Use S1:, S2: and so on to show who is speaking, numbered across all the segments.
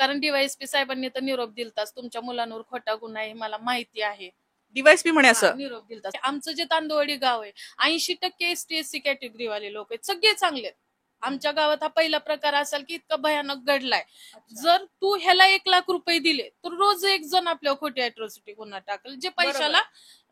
S1: कारण डीवायएसपी साहेबांनी तर निरोप दिलताच, तुमच्या मुलांवर खोटा गुन्हा आहे, मला माहिती आहे.
S2: डीवायएसपी म्हणे असं
S1: निरोप दिलता. आमचं जे तांदवडी गाव आहे 80% ST-SC कॅटेगरी वाले लोक आहेत, सगळे चांगले आहेत. आमच्या गावात हा पहिला प्रकार असेल की इतका भयानक घडलाय. जर तू ह्याला 1,00,000 रुपये दिले तर रोज एक जण आपल्या खोटी अॅट्रॉसिटी गुन्हा टाकल, जे पैशाला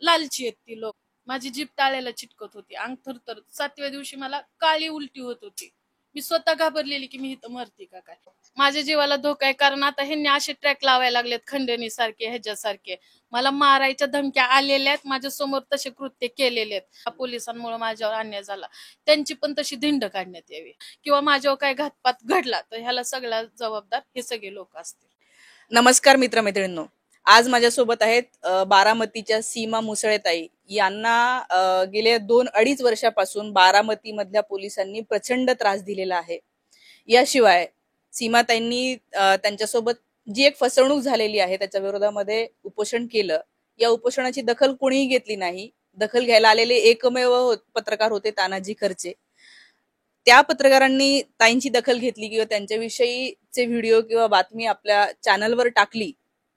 S1: लालची आहेत ती लोक. माझी जीभ टाळ्याला चिटकत होती, अंग थरथर. 7व्या दिवशी मला काळी उलटी होत होती. मी स्वतः घाबरलेली की मी इथं मरते का काय. माझ्या जीवाला धोका आहे, कारण आता ह्यांनी असे ट्रॅक लावायला लागलेत, खंडणी सारखे ह्याच्यासारखे. मला मारायच्या धमक्या आलेल्या आहेत, माझ्या समोर तसे कृत्य केलेले आहेत. पोलिसांमुळे माझ्यावर अन्याय झाला, त्यांची पण तशी धिंड काढण्यात यावी, किंवा माझ्यावर काय घातपात घडला तर ह्याला सगळ्या जबाबदार हे सगळे लोक असतील.
S2: नमस्कार मित्रमैत्रिणींनो, आज माझ्यासोबत आहेत बारामतीच्या सीमा मुसळेताई. यांना गेल्या 2-2.5 वर्षापासून बारामती मधल्या पोलिसांनी प्रचंड त्रास दिलेला आहे. याशिवाय सीमाताईंनी त्यांच्यासोबत जी एक फसवणूक झालेली आहे त्याच्या विरोधामध्ये उपोषण केलं. या उपोषणाची दखल कोणीही घेतली नाही. दखल घ्यायला आलेले एकमेव पत्रकार होते तानाजी खर्चे. त्या पत्रकारांनी ताईंची दखल घेतली किंवा त्यांच्याविषयीचे व्हिडिओ किंवा बातमी आपल्या चॅनलवर टाकली,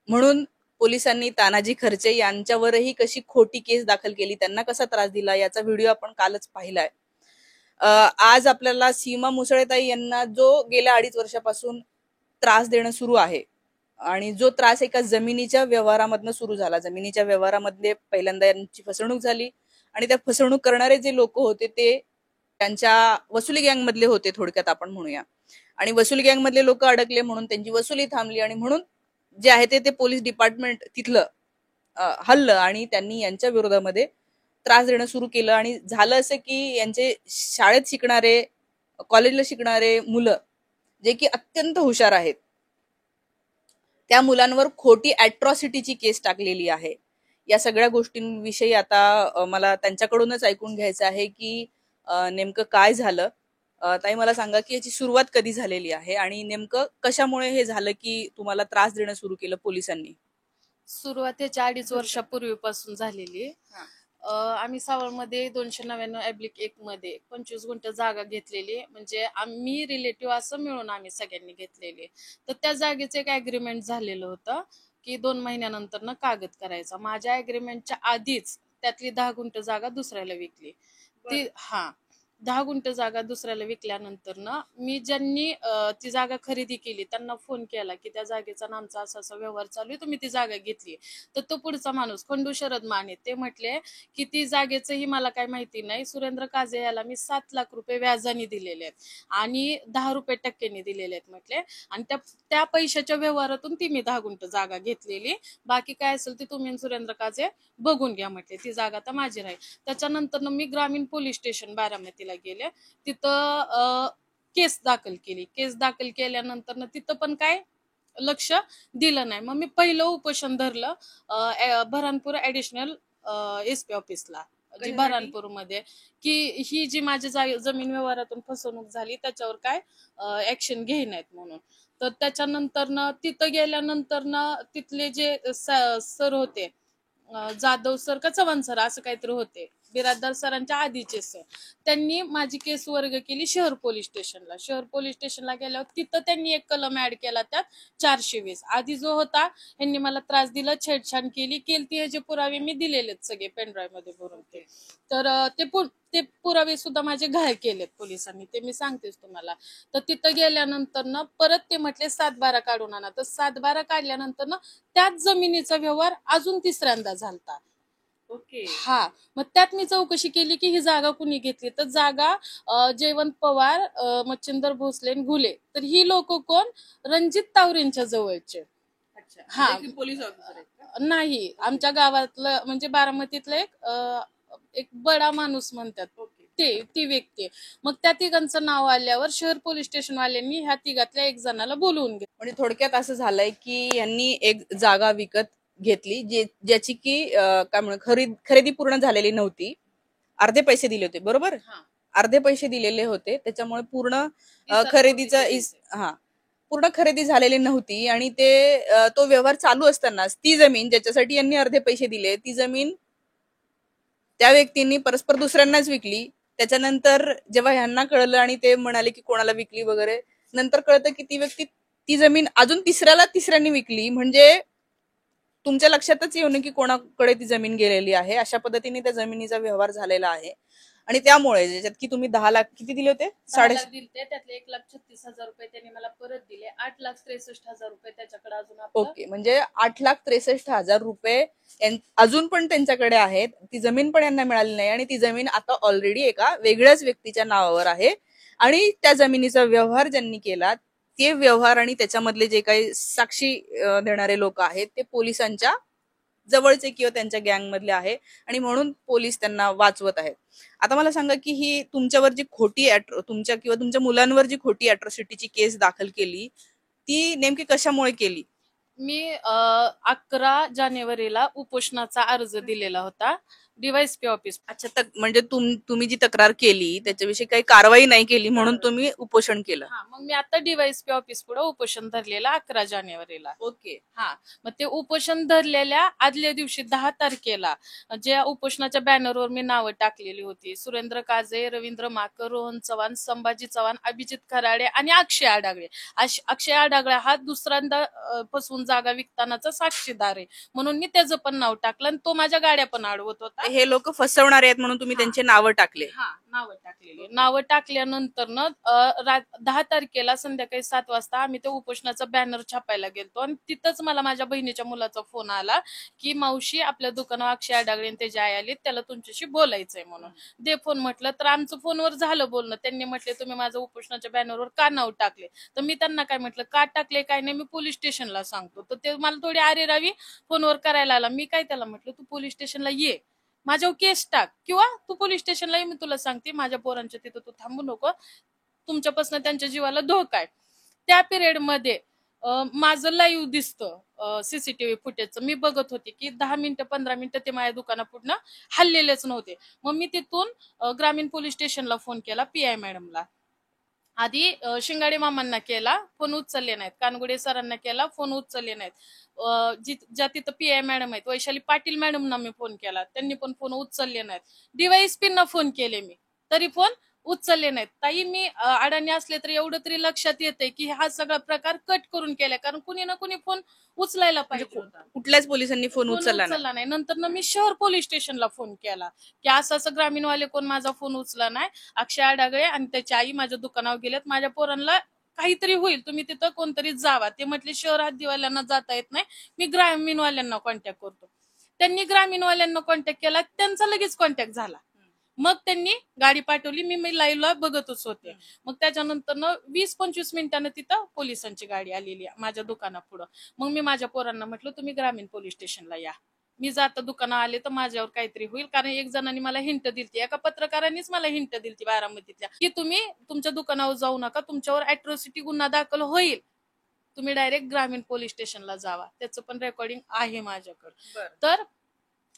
S2: म्हणून पोलिसांनी तानाजी खर्चे यांच्यावरही कशी खोटी केस दाखल केली, त्यांना कसा त्रास दिला, याचा व्हिडिओ आपण कालच पाहिलाय. आज आपल्याला सीमा मुसळेताई यांना जो गेल्या 2.5 वर्षापासून त्रास देणं सुरू आहे, आणि जो त्रास एका जमिनीच्या व्यवहारामधनं सुरू झाला. जमिनीच्या व्यवहारामध्ये पहिल्यांदा यांची फसवणूक झाली, आणि त्या फसवणूक करणारे जे लोक होते ते त्यांच्या वसुली गँग मधले होते, थोडक्यात आपण म्हणूया. आणि वसुली गँग मधले लोक अडकले म्हणून त्यांची वसुली थांबली, आणि म्हणून जे आहे ते पोलीस डिपार्टमेंट तिथलं हल्लं, आणि त्यांनी यांच्या विरोधामध्ये त्रास देणं सुरू केलं. आणि झालं असं की यांचे शाळेत शिकणारे, कॉलेजला शिकणारे मुलं जे की अत्यंत हुशार आहेत, त्या मुलांवर खोटी अॅट्रॉसिटीची केस टाकलेली आहे. या सगळ्या गोष्टींविषयी आता मला त्यांच्याकडूनच ऐकून घ्यायचं आहे की नेमकं काय झालं. ताई, मला सांगा की याची सुरुवात कधी झालेली आहे, आणि नेमकं कशामुळे हे झालं की तुम्हाला त्रास देणं सुरू केलं पोलिसांनी?
S1: सुरुवात याच्या 2.5 वर्षापूर्वीपासून झालेली. आम्ही सावळमध्ये 299/1 मध्ये 25 गुंठ जागा घेतलेली, म्हणजे आम्ही रिलेटिव्ह असं मिळून आम्ही सगळ्यांनी घेतलेली. तर त्या जागेचं एक ऍग्रीमेंट झालेलं होतं की 2 महिन्यानंतर कागद करायचा. माझ्या ऍग्रीमेंटच्या आधीच त्यातली 10 गुंठ जागा दुसऱ्याला विकली. ती 10 गुंठ जागा दुसऱ्याला विकल्यानंतर मी ज्यांनी ती जागा खरेदी केली त्यांना फोन केला की त्या जागेचा आमचा असा असा व्यवहार चालू आहे, तुम्ही ती जागा घेतली. तर तो पुढचा माणूस खंडू शरद माने ते म्हटले की ती जागेचंही मला काय माहिती नाही, सुरेंद्र काजे याला मी 7,00,000 रुपये व्याजाने दिलेले आहेत आणि 10 टक्क्यांनी दिलेले आहेत म्हटले, आणि त्या पैशाच्या व्यवहारातून ती मी 10 गुंठ जागा घेतलेली. बाकी काय असेल ते तुम्ही सुरेंद्र काजे बघून घ्या म्हटले, ती जागा आता माझी राहील. त्याच्यानंतर मी ग्रामीण पोलीस स्टेशन बारामतीला गेले, तिथं केस दाखल केली. केस दाखल केल्यानंतर तिथं पण काय लक्ष दिलं नाही. मग मी पहिलं उपोषण धरलं बऱ्हाणपूर ऍडिशनल SP ऑफिसला, जी बऱ्हाणपूरमध्ये, की ही जी माझ्या जमीन व्यवहारातून फसवणूक झाली त्याच्यावर काय ऍक्शन घेईनात म्हणून. तर त्याच्यानंतर तिथं गेल्यानंतर तिथले जे सर होते, जाधव सर का चव्हाण सर असं काहीतरी होते, बिराजदार सरांच्या आधीचे सर, त्यांनी माझी केस वर्ग केली शहर पोलीस स्टेशनला. शहर पोलीस स्टेशनला गेल्यावर तिथं त्यांनी एक कलम ऍड केला, त्यात 420. आधी जो होता ह्यांनी मला त्रास दिला, छेडछाड केली हे जे पुरावे मी दिलेलेत सगळे पेनड्राईव्ह मध्ये भरून ते. तर ते पुरावे सुद्धा माझे घायल केलेत पोलिसांनी, ते मी सांगतेच तुम्हाला. तर तिथं गेल्यानंतर परत ते म्हटले 7/12 काढून आणा. तर 7/12 काढल्यानंतर त्याच जमिनीचा व्यवहार अजून तिसऱ्यांदा झालता.
S2: ओके.
S1: मग त्यात मी चौकशी केली की ही जागा कुणी घेतली. तर जागा जयवंत पवार, मच्छिंदर भोसले, घुले. तर ही लोक कोण? रणजित तावरेंच्या जवळचे.
S2: पोलीस ऑफिसर
S1: नाही, आमच्या गावातलं म्हणजे बारामतीतलं एक बडा माणूस म्हणतात ती व्यक्ती. मग त्या तिघांचं नाव आल्यावर शहर पोलीस स्टेशन वाल्यांनी ह्या तिघातल्या एक जणाला बोलवून घेतलं.
S2: म्हणजे थोडक्यात असं झालंय की यांनी एक जागा विकत घेतली, ज्याची की काय म्हणून खरेदी पूर्ण झालेली नव्हती. अर्धे पैसे दिले होते, बरोबर? अर्धे पैसे दिलेले होते, त्याच्यामुळे पूर्ण पूर्ण खरेदी झालेली नव्हती. आणि तो व्यवहार चालू असतानाच ती जमीन ज्याच्यासाठी यांनी अर्धे पैसे दिले, ती जमीन त्या व्यक्तींनी परस्पर दुसऱ्यांनाच विकली. त्याच्यानंतर जेव्हा ह्यांना कळलं आणि ते म्हणाले की कोणाला विकली वगैरे, नंतर कळतं की ती व्यक्ती ती जमीन अजून तिसऱ्यांनी विकली, म्हणजे तुमच्या लक्षातच येऊ नये की कोणाकडे ती जमीन गेलेली आहे. अशा पद्धतीने त्या जमिनीचा व्यवहार झालेला आहे. आणि त्यामुळे ज्याच्यात की तुम्ही 10 लाख किती दिले होते?
S1: 10 लाख दिले, त्यातले 1,36,000 रुपये त्यांनी मला परत दिले. 8,63,000 रुपये त्याच्याकडे अजून आपलं.
S2: ओके, म्हणजे 8,63,000 रुपये अजून पण त्यांच्याकडे आहेत. ती जमीन पण यांना मिळाली नाही आणि ती जमीन आता ऑलरेडी एका वेगळ्याच व्यक्तीच्या नावावर आहे. आणि त्या जमिनीचा व्यवहार ज्यांनी केला ते व्यवहार आणि त्याच्यामधले जे काही साक्षी देणारे लोक आहेत ते पोलिसांच्या जवळचे किंवा त्यांच्या गँग मधले आहे आणि म्हणून पोलीस त्यांना वाचवत आहेत. आता मला सांगा की ही तुमच्यावर जी खोटी तुमच्या किंवा तुमच्या मुलांवर जी खोटी अॅट्रॉसिटीची केस दाखल केली ती नेमकी कशामुळे केली?
S1: मी 11 जानेवारीला उपोषणाचा अर्ज दिलेला होता डीवायएसपी ऑफिस.
S2: अच्छा, म्हणजे तुम्ही जी तक्रार केली त्याच्याविषयी काही कारवाई नाही केली म्हणून तुम्ही उपोषण केलं.
S1: हा, मग मी आता डीवायएसपी ऑफिस पुढे उपोषण धरलेलं 11 जानेवारीला.
S2: ओके.
S1: हा, मग ते उपोषण धरलेल्या आदल्या दिवशी 10 तारखेला ज्या उपोषणाच्या बॅनरवर मी नावं टाकलेली होती, सुरेंद्र काजे, रवींद्र माकर, रोहन चव्हाण, संभाजी चव्हाण, अभिजित खराडे आणि अक्षय आडागळे. अक्षय आडागळे हा दुसऱ्यांदा फसवून जागा विकतानाचा साक्षीदार आहे म्हणून मी त्याचं पण नाव टाकलं आणि तो माझ्या गाड्या पण अडवत होता.
S2: हे लोक फसवणारे आहेत म्हणून तुम्ही त्यांचे नावं टाकले?
S1: हा, नावं टाकलेली. नावं टाकल्यानंतर 10 तारखेला संध्याकाळी 7 वाजता आम्ही ते उपोषणाचा बॅनर छापायला गेलतो आणि तिथंच मला माझ्या बहिणीच्या मुलाचा फोन आला की मावशी, आपल्या दुकानावर अक्षय आडागळे ते जे आले त्याला तुमच्याशी बोलायचंय म्हणून दे फोन. म्हटलं तर आमचं फोनवर झालं बोलणं. त्यांनी म्हटले तुम्ही माझं उपोषणाच्या बॅनरवर का नाव टाकले? तर मी त्यांना काय म्हटलं, का टाकले काय नाही मी पोलीस स्टेशनला सांगतो. तर ते मला थोडी आरेरावी फोनवर करायला आला. मी काय त्याला म्हटलं, तू पोलीस स्टेशनला ये, माझ्यावर केस टाक, किंवा तू पोलीस स्टेशनला ये, मी तुला सांगते माझ्या पोरांच्या तिथं तू थांबू नको, तुमच्यापासून त्यांच्या जीवाला धोका आहे. त्या पिरियड मध्ये माझं लाईव्ह दिसतं सीसीटीव्ही फुटेजचं. मी बघत होते की 10 मिनिटं 15 मिनिटं ते माझ्या दुकानापुढनं हल्लेलेच नव्हते. मग मी तिथून ग्रामीण पोलीस स्टेशनला फोन केला, पीआय मॅडमला. आधी शिंगाडे मामांना केला, फोन उचलले नाहीत. कानगुडे सरांना केला, फोन उचलले नाहीत. ज्या तिथं पीआय मॅडम आहेत, वैशाली पाटील मॅडमना मी फोन केला, त्यांनी पण फोन उचलले नाहीत. डीवायएसपींना फोन केले मी, तरी फोन उचलले नाहीत. ताई, मी अडाणी असले तरी एवढं तरी लक्षात येतंय की हा सगळा प्रकार कट करून केलाय, कारण कुणी ना कुणी फोन उचलायला पाहिजे होता.
S2: कुठल्याच पोलिसांनी फोन उचलला
S1: नाही. नंतर ना मी शहर पोलीस स्टेशनला फोन केला की असं ग्रामीणवाले कोण माझा फोन उचला नाही, अक्षय आडागळे आणि त्याची आई माझ्या दुकानावर गेलेत, माझ्या पोरांना काहीतरी होईल, तुम्ही तिथं कोणतरी जावा. ते म्हटले शहर हद्दीवाल्यांना जाता येत नाही, मी ग्रामीणवाल्यांना कॉन्टॅक्ट करतो. त्यांनी ग्रामीणवाल्यांना कॉन्टॅक्ट केला, त्यांचा लगेच कॉन्टॅक्ट झाला. मग त्यांनी गाडी पाठवली, मी लाईव्हला बघतच होते. मग त्याच्यानंतर 20-25 मिनिटांना तिथं पोलिसांची गाडी आलेली माझ्या दुकानापुढं. मग मी माझ्या पोरांना म्हटलं, तुम्ही ग्रामीण पोलीस स्टेशनला या, मी जाता दुकाना आले तर माझ्यावर काहीतरी होईल. कारण एक जणांनी मला हिंट दिलती, एका पत्रकारांनीच मला हिंट दिलती बारामतीतल्या, की तुम्ही तुमच्या दुकानावर जाऊ नका, तुमच्यावर अॅट्रॉसिटी गुन्हा दाखल होईल, तुम्ही डायरेक्ट ग्रामीण पोलीस स्टेशनला जावा. त्याचं पण रेकॉर्डिंग आहे माझ्याकडे. तर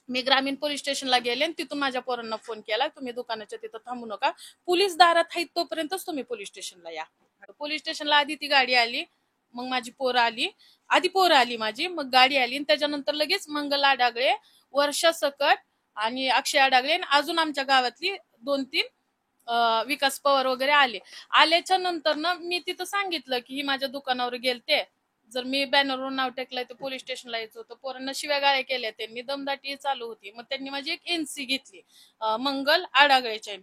S1: मी ग्रामीण पोलीस स्टेशनला गेले आणि तिथून माझ्या पोरांना फोन केला, तुम्ही दुकानाच्या तिथं थांबू नका, पोलीस दारात आहेत तोपर्यंतच तुम्ही पोलीस स्टेशनला या. पोलीस स्टेशनला आधी ती गाडी आली, मग माझी पोरं आली, आधी पोरं आली माझी, मग गाडी आली, आणि त्याच्यानंतर लगेच मंगल आडागळे, वर्षा सकट आणि अक्षय आडागळे आणि अजून आमच्या गावातली 2-3 विकास पवार वगैरे आले. आल्याच्या नंतर मी तिथं सांगितलं की ही माझ्या दुकानावर गेलते, जर मी बॅनरवर नाव टाकलंय तर पोलीस स्टेशनला यायचं होतं. पोरांना शिव्या गाळ्या केल्या, त्यांनी दमदाटी चालू होती. मग त्यांनी माझी एक एनसी घेतली मंगल आडागळेच्या.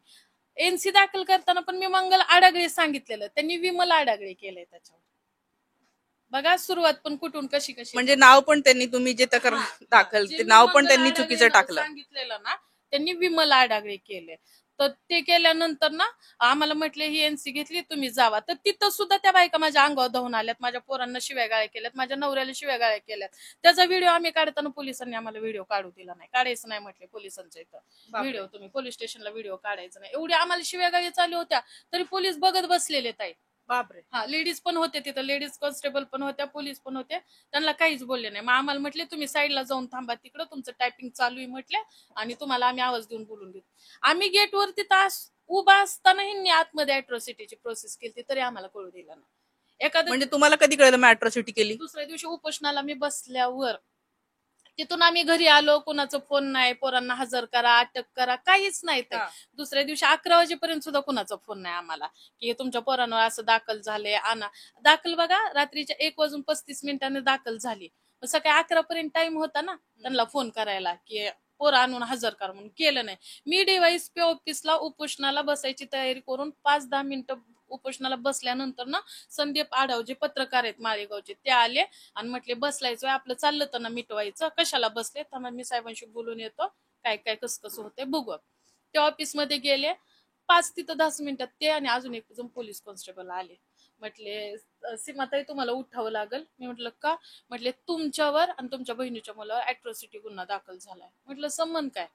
S1: एनसी दाखल करताना पण मी मंगल आडागळे सांगितलेलं, त्यांनी विमल आडागळे केलंय त्याच्यावर. बघा सुरुवात पण कुठून कशी
S2: म्हणजे नाव पण त्यांनी, तुम्ही जे तक्रार दाखल ते नाव पण त्यांनी चुकीचं टाकलं,
S1: सांगितलेलं ना, त्यांनी विमल आडागळे केले. तर ते केल्यानंतर आम्हाला म्हटले ही एनसी घेतली, तुम्ही जावा. तर तिथं सुद्धा त्या बायका माझ्या अंगावर धावून आल्यात, माझ्या पोरांना शिव्या गाळ्या केल्यात, माझ्या नवऱ्याला शिव्या गाळ्या केल्यात. त्याचा व्हिडिओ आम्ही काढताना पोलिसांनी आम्हाला व्हिडिओ काढू दिला नाही, काढायचं नाही म्हटले पोलिसांच्या इथं व्हिडिओ, तुम्ही पोलीस स्टेशनला व्हिडिओ काढायचा नाही. एवढी आम्हाला शिव्या गाळ्या चालू होत्या, तरी पोलीस बघत बसलेले ताई.
S2: बापरे.
S1: हा, लेडीज पण होते तिथं, लेडीज कॉन्स्टेबल पण होत्या, पोलीस पण होते, त्यांना काहीच बोलले नाही. मग आम्हाला म्हटले तुम्ही साईडला जाऊन थांबा, तिकडं तुमचं टायपिंग चालू आहे म्हटले, आणि तुम्हाला आम्ही आवाज देऊन बोलून देऊ. आम्ही गेटवर तिथं उभा असताना ह्यांनी आतमध्ये अॅट्रॉसिटीची प्रोसेस केली, तरी आम्हाला कळू दिला नाही.
S2: म्हणजे तुम्हाला कधी कळलं मग अॅट्रॉसिटी केली?
S1: दुसऱ्या दिवशी उपोषणाला मी बसल्यावर तिथून आम्ही घरी आलो, कुणाचा फोन नाही, पोरांना हजर करा, अटक करा, काहीच नाही. ते
S2: हा.
S1: दुसऱ्या दिवशी 11 वाजेपर्यंत सुद्धा कुणाचा फोन नाही आम्हाला की हे तुमच्या पोरांवर असं दाखल झाले, आणा. दाखल बघा रात्रीच्या 1:35 दाखल झाली. मग सकाळी 11 पर्यंत टाइम होता ना त्यांना फोन करायला की पोरं आणून हजर करा, म्हणून केलं नाही. मी DYSP ऑफिसला उपोषणाला बसायची तयारी करून 5-10 मिनिटं उपोषणाला बसल्यानंतर ना संदीप आढाव जे पत्रकार आहेत माळेगावचे ते आले आणि म्हटले बसलायचं आपलं चाललं तर ना मिटवायचं, कशाला बसले तर मी साहेबांशी बोलून येतो, काय काय कसं कसं होतंय बघू. ते ऑफिसमध्ये गेले, 5 ते 10 मिनिटात ते आणि अजून एक जण पोलीस कॉन्स्टेबल आले. म्हटले सीमाताई तुम्हाला उठावं लागल. मी म्हटलं का? म्हटले तुमच्यावर आणि तुमच्या बहिणीच्या मुलावर अॅट्रॉसिटी गुन्हा दाखल झालाय. म्हटलं संबंध काय?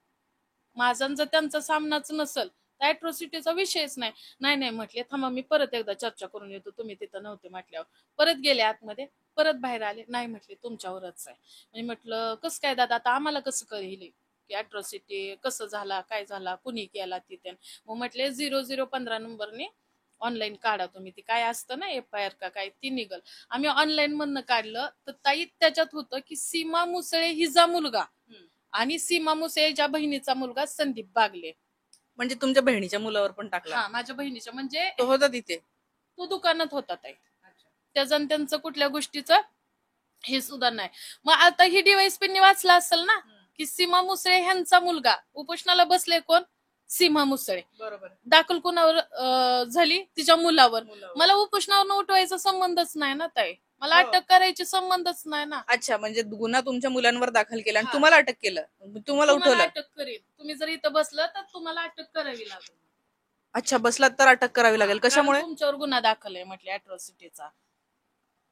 S1: माझा जर त्यांचा सामनाच नसल तर अॅट्रॉसिटीचा विषयच नाही. नाही नाही म्हटले थांबा मी परत एकदा चर्चा करून येतो, तुम्ही तिथं नव्हते म्हटल्यावर. परत गेले आतमध्ये, परत बाहेर आले, नाही म्हटले तुमच्यावरच आहे. मी म्हटलं कसं काय दादा, आता आम्हाला कसं कळेल की अॅट्रॉसिटी कसं झाला, काय झाला, कुणी केला तिथे. मग म्हटले 0015 नंबरने ऑनलाईन काढा तुम्ही, ती काय असतं ना FIR का काय ती निघल. आम्ही ऑनलाईन मधनं काढलं तर ताई त्याच्यात होतं की सीमा मुसळे हिचा मुलगा आणि सीमा मुसळेच्या बहिणीचा मुलगा संदीप बागले.
S2: म्हणजे तुमच्या बहिणीच्या मुलावर पण टाकला?
S1: हा माझ्या बहिणीच्या, म्हणजे
S2: तो होता तिथे?
S1: तो दुकानात होता ताई. त्याचं त्यांचं कुठल्या गोष्टीचं हे सुद्धा नाही. मग आता ही DYSP वाचला असेल ना की सीमा मुसळे ह्यांचा मुलगा उपोषणाला बसले, कोण? सीमा मुसळे.
S2: बरोबर.
S1: दाखल कोणावर झाली? तिच्या मुलावर. मला उपोषणावर उठवायचा संबंधच नाही ना ताई, मला अटक करायची संबंधच नाही ना.
S2: अच्छा, म्हणजे गुन्हा तुमच्या मुलांवर दाखल केला आणि
S1: हा.
S2: तुम्हाला अटक केलं, तुम्हाला
S1: तुम्हाला
S2: उठवलं?
S1: अटक करेल, तुम्ही जर इथं बसलं तर तुम्हाला अटक करावी लागेल.
S2: अच्छा, बसलात तर अटक करावी लागेल.
S1: कारण
S2: कशामुळे?
S1: तुमच्यावर गुन्हा दाखल आहे म्हटले अॅट्रॉसिटीचा.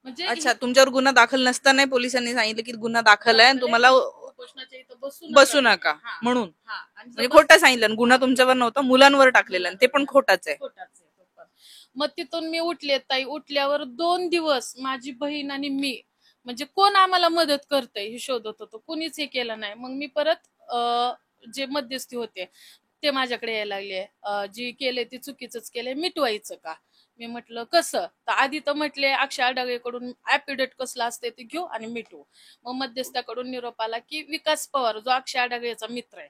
S1: म्हणजे
S2: अच्छा, तुमच्यावर गुन्हा दाखल नसताना पोलिसांनी सांगितलं की गुन्हा दाखल आहे आणि तुम्हाला
S1: उपोषणाच्या इथं
S2: बसू नका
S1: हा.
S2: म्हणून.
S1: हा. आणि जर
S2: म्हणजे खोटं सांगितलं आणि गुन्हा तुमच्यावर नव्हता, मुलांवर टाकलेला आणि ते पण खोटाच आहे.
S1: खोटाच आहे तो पण. मग तिथून मी उठले ताई, उठल्यावर 2 दिवस माझी बहीण आणि मी म्हणजे कोण आम्हाला मदत करतंय हे शोधत होतो, कोणीच हे केलं नाही. मग मी परत जे मध्यस्थी होते ते माझ्याकडे यायला लागले, जी केले ते चुकीचंच केलंय, मिटवायचं का? मी म्हटलं कसं? तर आधी तर म्हटले अक्षय आढावेकडून ॲफिडेविट कसलं असते ते घेऊ आणि मिटवू. मग मध्यस्थाकडून निरोप आला की विकास पवार जो अक्षय आढावेचा मित्र आहे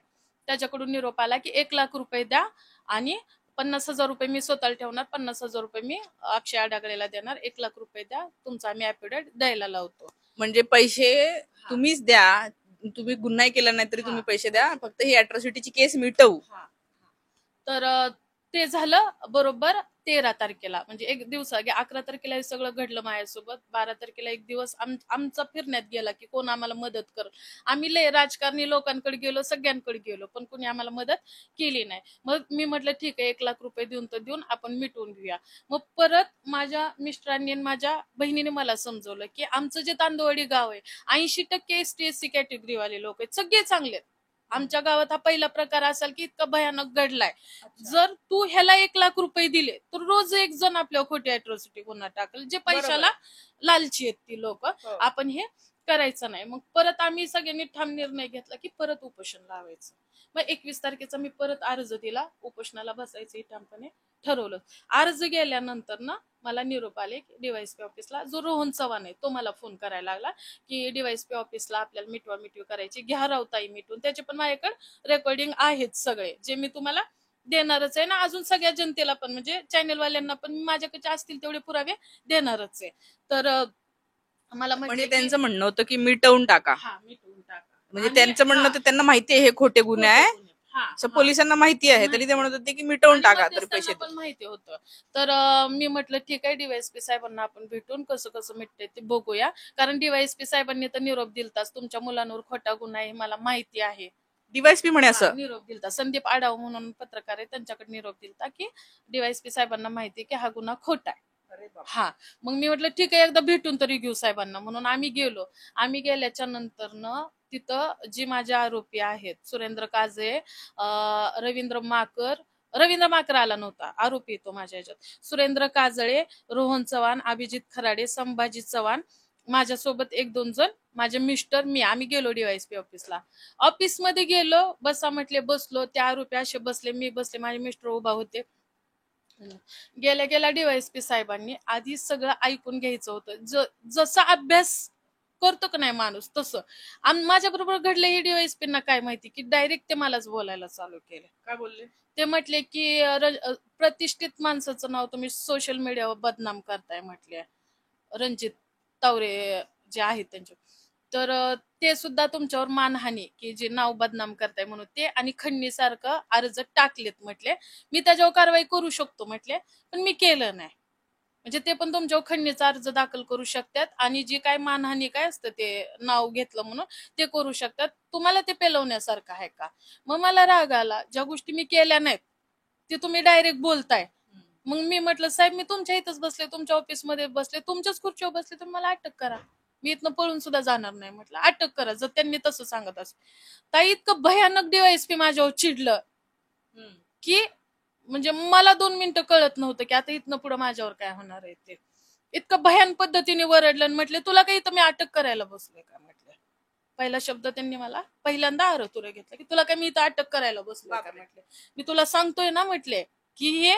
S1: त्याच्याकडून निरोप आला की 1,00,000 रुपये द्या आणि 50,000 रुपये मी स्वतःला ठेवणार, 50,000 रुपये मी अक्षय आढावेला देणार, 1,00,000 रुपये द्या, तुमचा आम्ही ॲफिडेविट द्यायला लावतो.
S2: म्हणजे पैसे तुम्हीच द्या, तुम्ही गुन्हा केला नाही तरी तुम्ही पैसे द्या, फक्त ही अॅट्रॉसिटीची केस मिटवू.
S1: तर ते झालं बरोबर 13 तारखेला, म्हणजे एक दिवस 11 तारखेला हे सगळं घडलं माझ्यासोबत. 12 तारखेला एक दिवस आमचा फिरण्यात गेला की कोण आम्हाला मदत कर. आम्ही लय राजकारणी लोकांकडे गेलो, सगळ्यांकडे गेलो, पण कोणी आम्हाला मदत केली नाही. मग मी म्हटलं ठीक आहे 1,00,000 रुपये देऊन तर देऊन आपण मिटवून घेऊया. मग परत माझ्या मिस्टरांनी आणि माझ्या बहिणीने मला समजवलं की आमचं जे तांदवडी गाव आहे 80% ST-SC कॅटेगरीवाले लोक आहेत, सगळे चांगले आहेत. आमच्या गावात हा पहिला प्रकार असेल की इतका भयानक घडलाय. जर तू ह्याला 1,00,000 रुपये दिले तर रोज एक जण आपल्यावर खोटी अॅट्रॉसिटी गुन्हा टाकल, जे पैशाला लालची आहेत ती लोक. आपण हे करायचं नाही. मग परत आम्ही सगळ्यांनी ठाम निर्णय घेतला की परत उपोषण लावायचं. मग 21 तारखेचा मी परत अर्ज दिला, उपोषणाला बसायचं ठामपणे ठरवलं. अर्ज गेल्यानंतर ना मला निरोप आले की DYSP ऑफिसला जो रोहन चव्हाण आहे तो मला फोन करायला लागला की DYSP ऑफिसला आपल्याला मिटवी करायची, घ्या रावताई मिटून. त्याचे पण माझ्याकडे रेकॉर्डिंग आहेत सगळे, जे मी तुम्हाला देणारच आहे ना, अजून सगळ्या जनतेला पण, म्हणजे चॅनलवाल्यांना पण माझ्याकडे असतील तेवढे पुरावे देणारच आहे. तर मला
S2: म्हणजे त्यांचं म्हणणं होतं की मिटवून टाका.
S1: हा मिटवून टाका.
S2: म्हणजे त्यांचं म्हणणं होतं त्यांना माहिती आहे हे खोटे गुन्हे आहे, पोलिसांना माहिती आहे, तरी ते म्हणत होते की मिटवून टाका तर पैसे
S1: पण माहिती होतं. तर मी म्हटलं ठीक आहे DYSP साहेबांना आपण भेटून कसं कसं मिटते ते बघूया. कारण DYSP साहेबांनी तर निरोप दिलताच, तुमच्या मुलांवर खोटा गुन्हा आहे मला माहिती आहे.
S2: DYSP म्हणे असं
S1: निरोप दिलता, संदीप आढाव म्हणून पत्रकार आहे त्यांच्याकडे निरोप दिलता की DYSP साहेबांना माहिती की हा गुन्हा खोटा आहे. हा. मग मी म्हटलं ठीक आहे एकदा भेटून तरी घेऊ साहेबांना, म्हणून आम्ही गेलो. आम्ही गेल्याच्या नंतर न तिथं जी माझे आरोपी आहेत सुरेंद्र काजे, रवींद्र माकर आला नव्हता, आरोपी तो माझ्या ह्याच्यात, सुरेंद्र काजळे, रोहन चव्हाण, अभिजित खराडे, संभाजी चव्हाण, माझ्यासोबत 1-2 जण, माझे मिस्टर, मी, आम्ही गेलो DYSP ऑफिसला. ऑफिसमध्ये गेलो, बसा म्हटले, बसलो. त्या आरोपी असे बसले, मी बसले, माझे मिस्टर उभा होते. गेल्या गेल्या DYSP साहेबांनी आधी सगळं ऐकून घ्यायचं होतं, जसा अभ्यास करतो का नाही माणूस तसं. आणि माझ्या बरोबर घडलं हे DYSP ना काय माहिती की डायरेक्ट ते मलाच बोलायला चालू केले.
S2: काय बोलले?
S1: ते म्हटले की प्रतिष्ठित माणसाचं नाव तुम्ही सोशल मीडियावर बदनाम करताय म्हटले. रणजित तावरे जे आहेत त्यांचे. तर ते सुद्धा तुमच्यावर मानहानी की जे नाव बदनाम करताय म्हणून ते आणि खंडणीसारखं अर्ज टाकलेत म्हटले. मी त्याच्यावर कारवाई करू शकतो म्हटले, पण मी केलं नाही. म्हणजे ते पण तुमच्यावर खंडणीचा अर्ज दाखल करू शकतात आणि जी काय मानहानी काय असतं ते नाव घेतलं म्हणून ते करू शकतात. तुम्हाला ते पेलवण्यासारखं आहे का? मग मला राग आला. ज्या गोष्टी मी केल्या नाहीत ते तुम्ही डायरेक्ट बोलताय. मग मी म्हटलं साहेब मी तुमच्या इथंच बसले, तुमच्या ऑफिसमध्ये बसले, तुमच्याच खुर्चीवर बसले, तर मला अटक करा. मी इथनं पळून सुद्धा जाणार नाही म्हटलं. अटक करा जर त्यांनी तसं सांगत असेल. ताई इतकं भयानक DYSP माझ्यावर चिडलं की म्हणजे मला 2 मिनिटं कळत नव्हतं की आता इथनं पुढे माझ्यावर काय होणार आहे ते. इतकं भयान पद्धतीने वरडलं आणि म्हटले तुला काही इथं मी अटक करायला बसलोय का म्हटलं. पहिला शब्द त्यांनी मला पहिल्यांदा आरोतुरे घेतला की तुला काय मी इथं अटक करायला बसलोय का म्हटले. मी तुला सांगतोय ना म्हटले की हे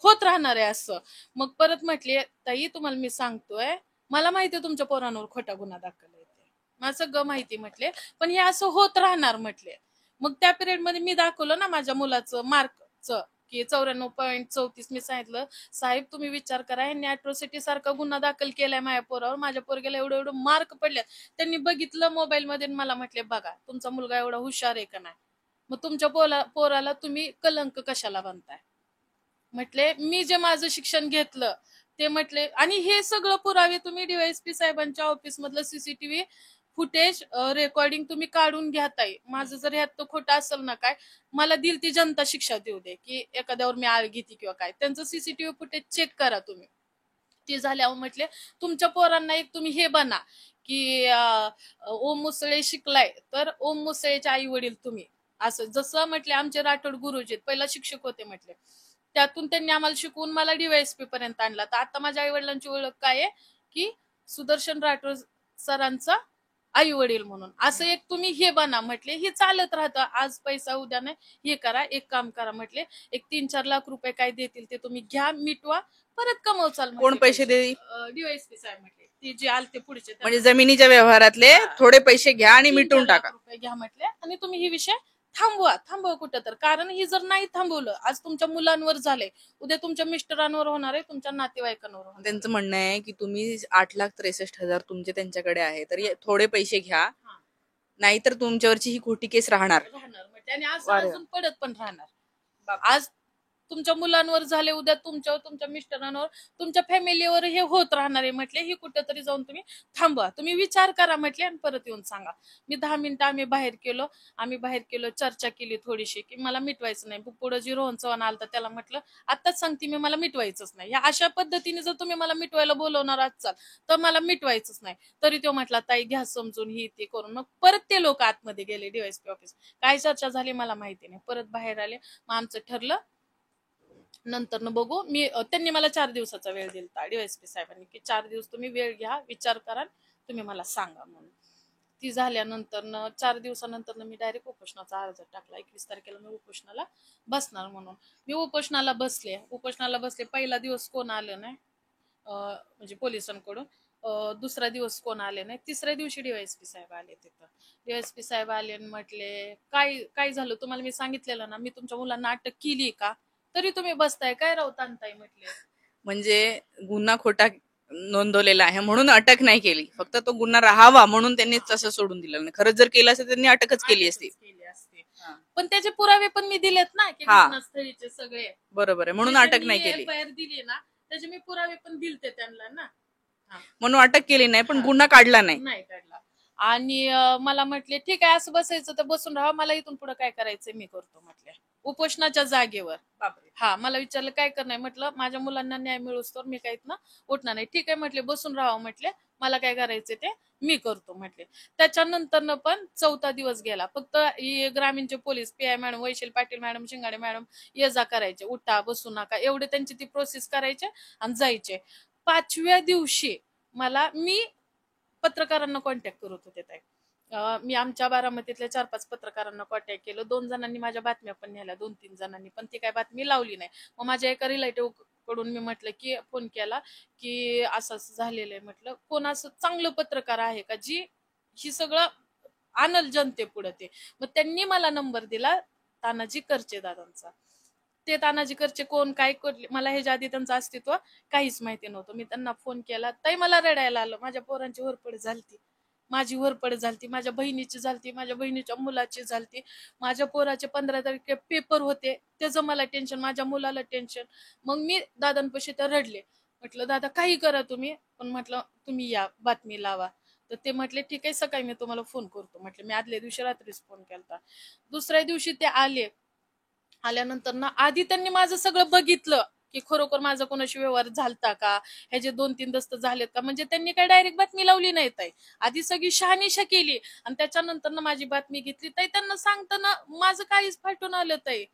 S1: होत राहणार आहे असं. मग परत म्हटले ताई तुम्हाला मी सांगतोय मला माहितीये तुमच्या पोरांवर खोटा गुन्हा दाखल आहे ते. मला सगळं माहिती म्हटले, पण हे असं होत राहणार म्हटले. मग त्या पिरियड मध्ये मी दाखवलं ना माझ्या मुलाचं मार्कचं की 94.34. मी सांगितलं साहेब तुम्ही विचार करा यांनी अॅट्रॉसिटी सारखा गुन्हा दाखल केलाय माझ्या पोरावर, माझ्या पोरग्याला एवढं एवढं मार्क पडले. त्यांनी बघितलं मोबाईल मध्ये मला म्हटले बघा तुमचा मुलगा एवढा हुशार आहे का नाही, मग तुमच्या पोराला तुम्ही कलंक कशाला बांधताय. म्हटले मी जे माझं शिक्षण घेतलं ते म्हटले आणि हे सगळं पुरावे तुम्ही DYSP साहेबांच्या ऑफिस मधलं CCTV फुटेज रेकॉर्डिंग तुम्ही काढून घ्याताय. माझं जर ह्यात खोटं असेल ना काय मला दिल ती जनता शिक्षा देऊ दे की एखाद्यावर मी आळ घेते किंवा काय. त्यांचं CCTV फुटेज चेक करा तुम्ही. ते झाल्यावर म्हटले तुमच्या पोरांना एक तुम्ही हे बना की ओम मुसळे शिकलाय तर ओम मुसळेचे आई वडील तुम्ही. असं जसं म्हटले आमचे राठोड गुरुजी पहिला शिक्षक होते म्हटले, त्यातून त्यांनी आम्हाला शिकवून मला DYSP पर्यंत आणला. तर आता माझ्या आई वडिलांची ओळख काय आहे की सुदर्शन राठोड सरांचा आई वडील म्हणून. असं एक तुम्ही हे बना म्हटले. हे चालत राहतं आज पैसा उद्या नाही. हे करा एक काम करा म्हटले, एक 3-4 लाख रुपये काय देतील ते तुम्ही घ्या मिटवा परत कमवचाल.
S2: कोण पैसे देईल?
S1: DYSP साहेब म्हटले ते जे आलते पुढचे
S2: म्हणजे जमिनीच्या व्यवहारातले थोडे पैसे घ्या आणि
S1: 3-4
S2: मिटून
S1: लाख
S2: टाका.
S1: रुपये घ्या म्हटले आणि तुम्ही ही विषय थांबवा कुठं तर. कारण ही जर नाही थांबवलं आज तुमच्या मुलांवर झालंय, उद्या तुमच्या मिस्टरांवर होणार आहे, तुमच्या नातेवाईकांवर होणार आहे.
S2: त्यांचं म्हणणं आहे की तुम्ही 8,63,000 तुमचे त्यांच्याकडे आहे तर थोडे पैसे घ्या, नाहीतर तुमच्यावरची ही खोटी केस राहणार.
S1: म्हटले आणि असं अजून पडत पण राहणार. आज तुमच्या मुलांवर झाले, उद्या तुमच्यावर, तुमच्या मिस्टरांवर, तुमच्या फॅमिलीवर हे होत राहणार आहे. म्हटले ही कुठेतरी जाऊन तुम्ही थांबवा, तुम्ही विचार करा म्हटले आणि परत येऊन सांगा. मी 10 मिनिटं आम्ही बाहेर केलो चर्चा केली थोडीशी की मला मिटवायचं नाही. पुढे जी रोहन चव्हाण आलता त्याला म्हटलं आताच सांगते मी मला मिटवायचंच नाही. या अशा पद्धतीने जर तुम्ही मला मिटवायला बोलवणार असाल तर मला मिटवायचंच नाही. तरी तो म्हटला ताई घ्या समजून ही ते करून. मग परत ते लोक आतमध्ये गेले DYSP ऑफिस. काय चर्चा झाली मला माहिती नाही. परत बाहेर आले. मग आमचं ठरलं नंतर बघू. त्यांनी मला 4 दिवसाचा वेळ दिला DYSP साहेबांनी की 4 दिवस तुम्ही वेळ घ्या, विचार करा, तुम्ही मला सांगा म्हणून. ती झाल्यानंतर 4 दिवसानंतर मी डायरेक्ट उपोषणाचा अर्ज टाकला. 21 तारखेला मी उपोषणाला बसणार म्हणून. मी उपोषणाला बसले. पहिला दिवस कोण आलं नाही म्हणजे पोलिसांकडून. दुसरा दिवस कोण आले नाही. तिसऱ्या दिवशी DYSP साहेब आले तिथं. DYSP साहेब आले आणि म्हटले काय झालं तुम्हाला मी सांगितलेलं ना मी तुमच्या मुलांना अटक केली का, तरी तुम्ही बसताय काय राव ताणताय म्हटले.
S2: म्हणजे गुन्हा खोटा नोंदवलेला आहे म्हणून अटक नाही केली, फक्त तो गुन्हा राहावा म्हणून त्यांनी तसं सोडून दिलं नाही. खरंच जर केलं असतं त्यांनी अटकच केली असती.
S1: पण त्याचे पुरावे पण मी दिलेत ना की घटनास्थळीचे सगळे.
S2: बरोबर आहे, म्हणून अटक नाही केली.
S1: FIR दिली ना त्याचे मी पुरावे पण दिलते त्यांना ना,
S2: म्हणून अटक केली नाही पण गुन्हा काढला
S1: नाही काढला. आणि मला म्हटले ठीक आहे असं बसायचं तर बसून राहा, मला इथून पुढे काय करायचंय मी करतो म्हटले उपोषणाच्या जागेवर. हा मला विचारलं काय करणार, म्हटलं माझ्या मुलांना न्याय मिळूस तर मी काही ना उठणार नाही. ठीक आहे म्हटले बसून राहा म्हटले, मला काय करायचं ते मी करतो म्हटले. त्याच्यानंतर पण 4था दिवस गेला. फक्त ग्रामीणचे police PI madam, Vaishali Patil madam, Shingade madam ये जा करायचे, उठा बसू नका एवढे त्यांची ती प्रोसेस करायचे आणि जायचे. 5व्या दिवशी मी पत्रकारांना कॉन्टॅक्ट करत होते ताई. मी आमच्या बारामतीतल्या 4-5 पत्रकारांना कॉन्टॅक्ट केलं. 2 जणांनी माझ्या बातम्या पण नेल्या, 2-3 जणांनी, पण ती काय बातमी लावली नाही. मग माझ्या एका रिलेटिव्ह कडून मी म्हटलं की फोन केला की असं असं झालेलं आहे. म्हटलं कोण असं चांगलं पत्रकार आहे का जी ही सगळं आणल जनतेपुढे ते. मग त्यांनी मला नंबर दिला तानाजी करचे दादांचा. ते तानाजी करचे कोण काय करले मला ह्याच्या आधी त्यांचं अस्तित्व काहीच माहिती नव्हतं. मी त्यांना फोन केला तरी मला रडायला आलं. माझ्या पोरांची होरपड झालती, माझी होरपड झालती, माझ्या बहिणीची झालती, माझ्या बहिणीच्या मुलाची झालती, माझ्या पोराचे 15 तारखे पेपर होते त्याचं मला टेन्शन, माझ्या मुलाला टेन्शन. मग मी दादांपाशी तर रडले. म्हटलं दादा काही करा तुम्ही, पण म्हटलं तुम्ही या बातमी लावा. तर ते म्हटले ठीक आहे सकाळी मी तुम्हाला फोन करतो. म्हटलं मी आदल्या दिवशी रात्रीच फोन केला. दुसऱ्या दिवशी ते आले. आल्यानंतर ना आधी त्यांनी माझं सगळं बघितलं की खरोखर माझा कोणाशी व्यवहार झालता का, ह्याचे 2-3 दस्त झालेत का. म्हणजे त्यांनी काही डायरेक्ट बातमी लावली नाही ताई. आधी सगळी शहानिशा केली आणि त्याच्यानंतर ना माझी बातमी घेतली. ताई त्यांना सांगताना माझं काहीच फाटून आलं ताई.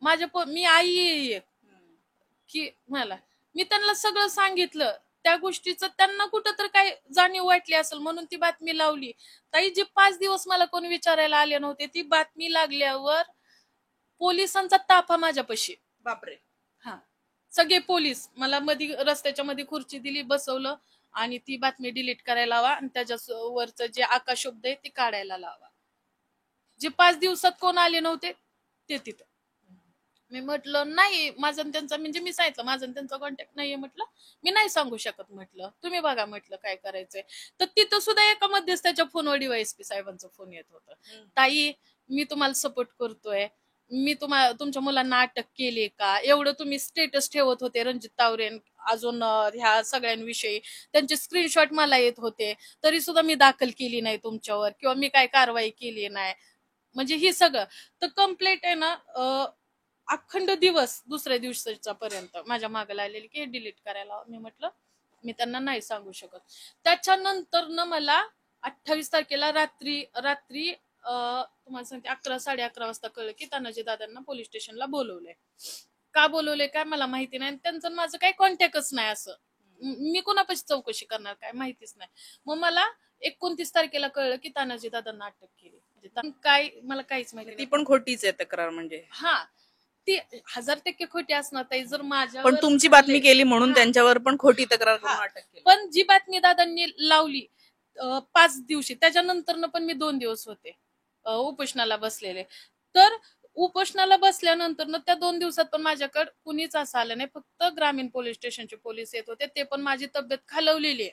S1: मी आई आहे एक, की मला मी त्यांना सगळं सांगितलं. त्या गोष्टीचं त्यांना कुठं तर काही जाणीव वाटली असेल म्हणून ती बातमी लावली. ताई जे 5 दिवस मला कोणी विचारायला आले नव्हते ती बातमी लागल्यावर पोलिसांचा ताफा माझ्यापाशी.
S2: बापरे.
S1: हा, सगळे पोलीस मला रस्त्याच्या मध्ये खुर्ची दिली, बसवलं आणि ती बातमी डिलीट करायला लावा आणि त्याच्यावरचं जे आकाशशब्द आहे ते काढायला लावा. जे 5 दिवसात कोण आले नव्हते ते तिथं. मी म्हटलं नाही माझं आणि त्यांचा, म्हणजे मी सांगितलं माझं आणि त्यांचा कॉन्टॅक्ट नाहीये. म्हटलं मी नाही सांगू शकत. म्हटलं तुम्ही बघा म्हटलं काय करायचंय. तर तिथं सुद्धा एका मध्यस्थाच्या फोनवर डीवायएसपी साहेबांचा फोन येत होता. ताई मी तुम्हाला सपोर्ट करतोय, मी तुमच्या मुलांना अटक केली का, एवढं तुम्ही स्टेटस ठेवत होते रणजित तावरे अजून ह्या सगळ्यांविषयी त्यांचे स्क्रीनशॉट मला येत होते, तरी सुद्धा मी दाखल केली नाही तुमच्यावर किंवा मी काय कारवाई केली नाही. म्हणजे ही सगळं तर कंप्लेंट आहे ना अखंड दिवस दुसऱ्या दिवसाच्या पर्यंत माझ्या मागे लागलेली की डिलीट करायला. मी म्हटलं मी त्यांना नाही सांगू शकत. त्याच्यानंतर न मला 28 तारखेला रात्री रात्री तुम्हाला सांगते 11-11:30 वाजता कळलं की तानाजी दादांना पोलीस स्टेशनला बोलवलंय. का बोलवलंय काय मला माहिती नाही. त्यांचं माझं काही कॉन्टॅक्टच नाही. असं मी कोणापाशी चौकशी करणार काय माहितीच नाही. मग मला 29 तारखेला कळलं की तानाजी दादांना अटक केली. म्हणजे काय मला काहीच माहिती
S2: ती
S1: नाही.
S2: पण खोटीच आहे तक्रार म्हणजे.
S1: हा, ती 1000% खोटी असणार ताई. जर माझ्या
S2: पण तुमची बातमी केली म्हणून त्यांच्यावर पण खोटी तक्रार करून
S1: हा.
S2: अटक केली.
S1: पण जी बातमी दादांनी लावली 5 दिवशी त्याच्यानंतर पण मी 2 दिवस होते उपोषणाला बसलेले. तर उपोषणाला बसल्यानंतर त्या 2 दिवसात पण माझ्याकडे कुणीच असं आलं नाही. फक्त ग्रामीण पोलीस स्टेशनचे पोलीस येत होते. ते पण माझी तब्येत खालवलेली आहे.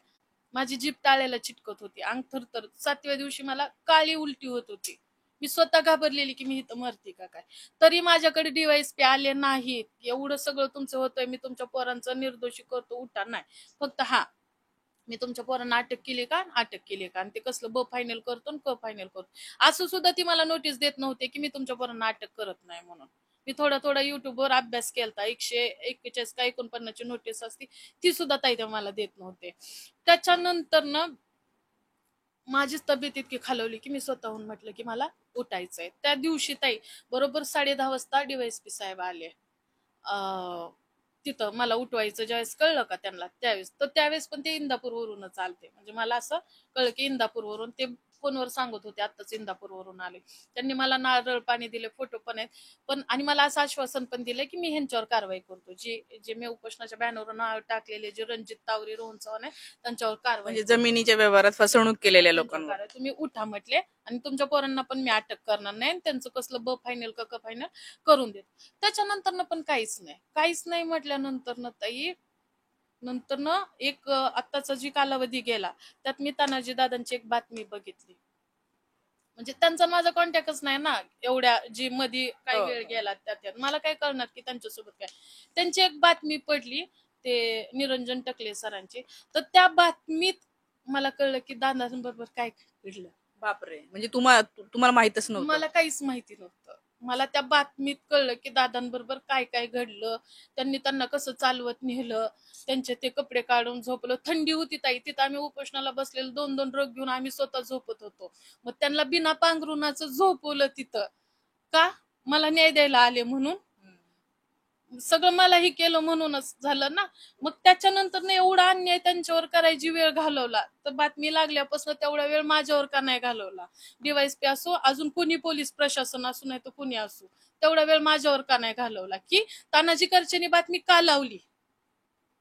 S1: माझी जीभ टाळ्याला चिटकत होती, अंग थरथर. 7व्या दिवशी मला काळी उलटी होत होती. मी स्वतः घाबरलेली की मी इथं मरते का काय. तरी माझ्याकडे डीवायएसपी आले नाहीत. एवढं सगळं तुमचं होतंय, मी तुमच्या पोरांचं निर्दोषी करतो उठा नाही, फक्त हा मी तुमच्या पोरांना अटक केली का, अटक केली का, आणि ते कसलं ब फायनल करतो क फायनल करतो असं सुद्धा ती मला नोटीस देत नव्हते की मी तुमच्या पोरांना अटक करत नाही म्हणून. मी थोडा युट्यूबवर अभ्यास केलता. 141 का 49 ची नोटीस असती ती सुद्धा ताई ते मला देत नव्हते. त्याच्यानंतर ना माझीच तब्येत इतकी खालवली की मी स्वतःहून म्हटलं की मला उठायचंय. त्या दिवशी ताई बरोबर 10:30 वाजता डीवायएसपी साहेब आले. तिथं मला उठवायचं ज्यावेळेस कळलं का त्यांना त्यावेळेस, तर त्यावेळेस पण ते इंदापूरवरूनच आलते. म्हणजे मला असं कळलं की इंदापूरवरून ते फोनवर सांगत होते आत्ताच इंदापूरवरून आले. त्यांनी मला नारळ पाणी दिले, फोटो पण आहेत. पण आणि मला असं आश्वासन पण दिलं की मी ह्यांच्यावर कारवाई करतो. जे मी उपोषणाच्या बॅनरवर नाव टाकलेले जे रणजित तावरे, रोहन चव्हाण आहे त्यांच्यावर कारवाई
S2: म्हणजे जमिनीच्या व्यवहारात फसवणूक केलेल्या लोकांवर.
S1: करतो. तुम्ही उठा म्हटले आणि तुमच्या पोरांना पण मी अटक करणार नाही. त्यांचं कसलं ब फायनल का फायनल करून देत. त्याच्यानंतर पण काहीच नाही म्हटल्यानंतर ना ताई नंतर ना एक आत्ताचा जी कालावधी गेला त्यात मी तानाजी दादांची एक बातमी बघितली. म्हणजे त्यांचा माझा कॉन्टॅक्टच नाही ना एवढ्या जी मध्ये काही वेळ गेला त्यात मला काय कळणार की त्यांच्यासोबत काय. त्यांची एक बातमी पडली ते निरंजन टकले सरांची. तर त्या बातमीत मला कळलं की दादांबरोबर काय घडलं.
S2: बापरे. म्हणजे तुम्हाला माहितच नव्हतं.
S1: मला काहीच माहिती नव्हतं. मला त्या बातमीत कळलं की दादांबरोबर काय काय घडलं, त्यांना कसं चालवत नेलं, त्यांचे ते कपडे काढून झोपलं. थंडी होती ताई तिथं, आम्ही उपोषणाला बसलेलो 2-2 रग घेऊन आम्ही स्वतः झोपत होतो. मग त्यांना बिना पांघरुणाचं झोपवलं तिथं. का, मला न्याय द्यायला आले म्हणून. सगळं मला हे केलं म्हणूनच झालं ना. मग त्याच्यानंतर ना एवढा अन्याय त्यांच्यावर करायची वेळ घालवला तर बातमी लागल्यापासून तेवढा वेळ माझ्यावर का नाही घालवला. डीवायएसपी असो, अजून कोणी पोलीस प्रशासन असो, नाही तर कोणी असो, तेवढा वेळ माझ्यावर का नाही घालवला की तानाजी करचेनी बातमी का लावली.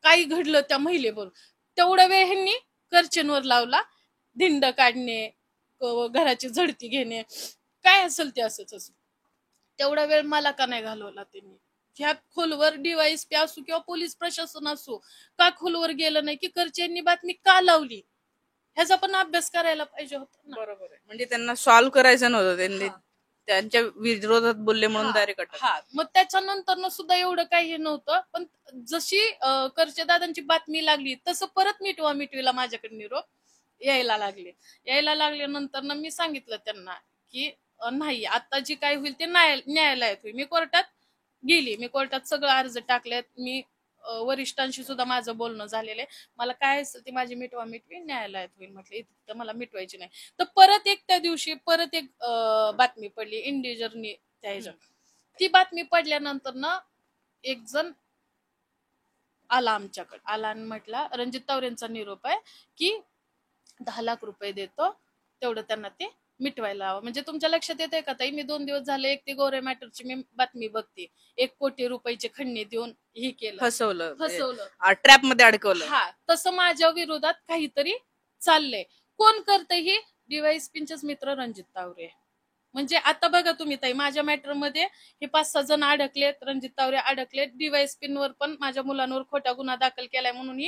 S1: काही घडलं त्या महिलेबरोबर, तेवढा वेळ ह्यांनी कर्चनवर लावला. धिंड काढणे, घराची झडती घेणे, काय असेल ते असंच असं. तेवढा वेळ मला का नाही घालवला त्यांनी? ह्या खोलवर डीवायएसपी असू किंवा पोलीस प्रशासन असू, का खोलवर गेलं नाही, की कर्चेंनी बातमी का लावली, ह्याचा पण अभ्यास करायला पाहिजे होता ना.
S2: बरोबर आहे. म्हणजे त्यांना सॉल्व्ह करायचं नव्हतं, त्यांनी
S1: हा.
S2: त्यांच्या विरोधात बोलले म्हणून डायरेक्ट अटक.
S1: हा, मग त्याच्यानंतर सुद्धा एवढं काही हे नव्हतं. पण जशी करचे दादांची बातमी लागली तसं परत मिटवीला माझ्याकडे निरोप यायला लागल्यानंतर मी सांगितलं त्यांना की नाही, आता जी काय होईल ते न्यायालयात होईल. मी कोर्टात सगळं अर्ज टाकलेत. मी वरिष्ठांशी सुद्धा माझं बोलणं झालेलं आहे. मला काय असेल ती माझी मिटवी न्यायालयात होईल म्हटलं, इथं मला मिटवायची नाही. तर परत एक त्या दिवशी बातमी पडली इंडिजरनी त्या ह्याच्यात. ती बातमी पडल्यानंतर एक जण आला आमच्याकडे, आला आणि म्हटला, रणजित तावरेंचा निरोप आहे की 10 लाख रुपये देतो, तेवढं त्यांना ते मिटवायला हवं. म्हणजे तुमच्या लक्षात येते का ताई, मी 2 दिवस झाले एक ती गोरे मॅटरची मी बातमी बघते. 1 कोटी रुपयाचे खंडणी देऊन हे केलं,
S2: फसवलं, ट्रॅप मध्ये अडकवलं.
S1: हा, तसं माझ्या विरोधात काहीतरी चाललंय. कोण करतंय? हे डीवायएसपींचेच मित्र रणजित तावरे. म्हणजे आता बघा तुम्ही ताई, माझ्या मॅटर मध्ये हे 5-6 जण अडकलेत, रणजित तावरे अडकलेत, डीवायएसपींवर पण माझ्या मुलांवर खोटा गुन्हा दाखल केलाय म्हणून.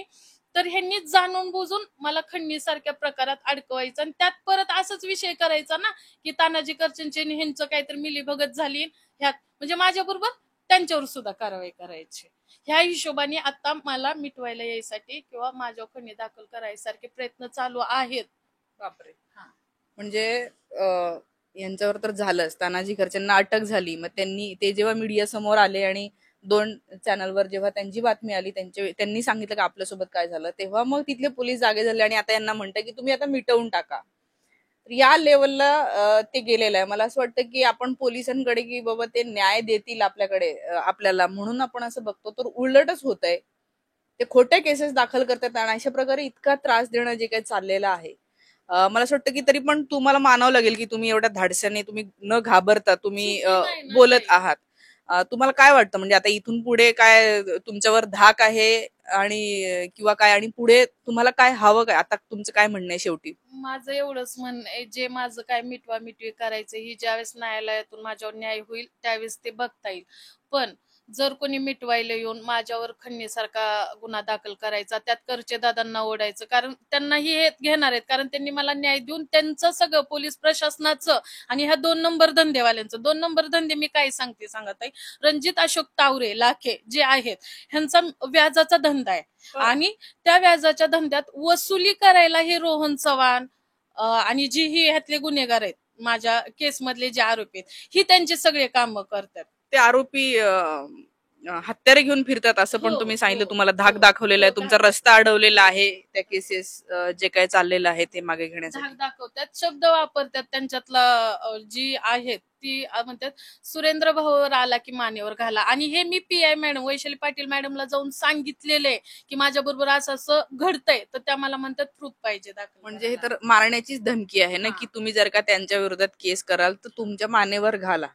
S1: तर ह्यांनी जाणून बुजून मला खंडणी सारख्या प्रकारात अडकवायचं आणि त्यात परत असंच विषय करायचा ना की तानाजी कर्चनचे ह्यांचं काहीतरी मिलीभगत झाली ह्यात, म्हणजे माझ्या बरोबर त्यांच्यावर सुद्धा कारवाई करायची. ह्या हिशोबाने आता मला मिटवायला यायसाठी किंवा माझ्यावर खंडणी दाखल करायसारखे प्रयत्न चालू आहेत.
S2: बापरे. म्हणजे यांच्यावर तर झालंच, तानाजी खर्चेंना अटक झाली. मग ते जेव्हा मीडिया समोर आले आणि 2 चॅनलवर जेव्हा त्यांची बातमी आली, त्यांनी सांगितलं की आपल्यासोबत काय झालं, तेव्हा मग तिथले पोलीस जागे झाले आणि आता यांना म्हणतात की तुम्ही आता मिटवून टाका. या लेवलला ते गेलेलं आहे. मला असं वाटतं की आपण पोलिसांकडे की बाबा ते न्याय देतील आपल्याकडे, आपल्याला, म्हणून आपण असं बघतो, तर उलटच होत आहे. ते खोटे केसेस दाखल करतात आणि अशा प्रकारे इतका त्रास देणं जे काही चाललेलं आहे, मला असं वाटतं की तरी पण तुम्हाला मानावं लागेल की तुम्ही एवढ्या धाडसाने, तुम्ही न घाबरता तुम्ही
S1: चुकी नाही ना
S2: बोलत
S1: ताई.
S2: आहात. तुम्हाला काय वाटतं, म्हणजे आता इथून पुढे काय तुमच्यावर धाक आहे आणि किंवा काय, आणि पुढे तुम्हाला काय हवं, काय आता तुमचं काय म्हणणं आहे शेवटी?
S1: माझं एवढंच म्हणणं आहे, जे माझं काय मिटवी करायचं ही ज्यावेळेस न्यायालयातून माझ्यावर न्याय होईल त्यावेळेस ते बघता येईल. पण जर कोणी मिटवायला येऊन माझ्यावर खंडणीसारखा गुन्हा दाखल करायचा, त्यात करचे दादांना ओढायचं, कारण त्यांनाही हे घेणार आहेत, कारण त्यांनी मला न्याय देऊन त्यांचं सगळं पोलीस प्रशासनाचं आणि ह्या 2 नंबर धंदेवाल्यांचं, 2 नंबर धंदे मी काय सांगते सांगत आहे, रणजित अशोक तावरे लाखे जे आहेत ह्यांचा व्याजाचा धंदा आहे. आणि त्या व्याजाच्या धंद्यात वसुली करायला हे रोहन चव्हाण आणि जी ही ह्यातले गुन्हेगार आहेत, माझ्या केसमधले जे आरोपी आहेत, ही त्यांचे सगळे काम करतात.
S2: ते आरोपी हत्यारे घेऊन फिरतात असं पण तुम्ही सांगितलं, तुम्हाला धाक दाखवलेला आहे, तुमचा रस्ता अडवलेला आहे, त्या केसेस जे काय चाललेलं आहे ते मागे घेण्यासाठी
S1: धाक दाखवतात, शब्द वापरतात. त्यांच्यातला जी आहेत ती म्हणतात सुरेंद्र भाऊवर आला की मानेवर घाला. आणि हे मी पीआय मॅडम वैशाली पाटील मॅडमला जाऊन सांगितलेलं आहे की माझ्या बरोबर असं असं घडतंय, तर त्या मला म्हणतात प्रूफ पाहिजे दाखल.
S2: म्हणजे हे तर मारण्याचीच धमकी आहे ना, की तुम्ही जर का त्यांच्या विरोधात केस कराल तर तुमच्या मानेवर घाला.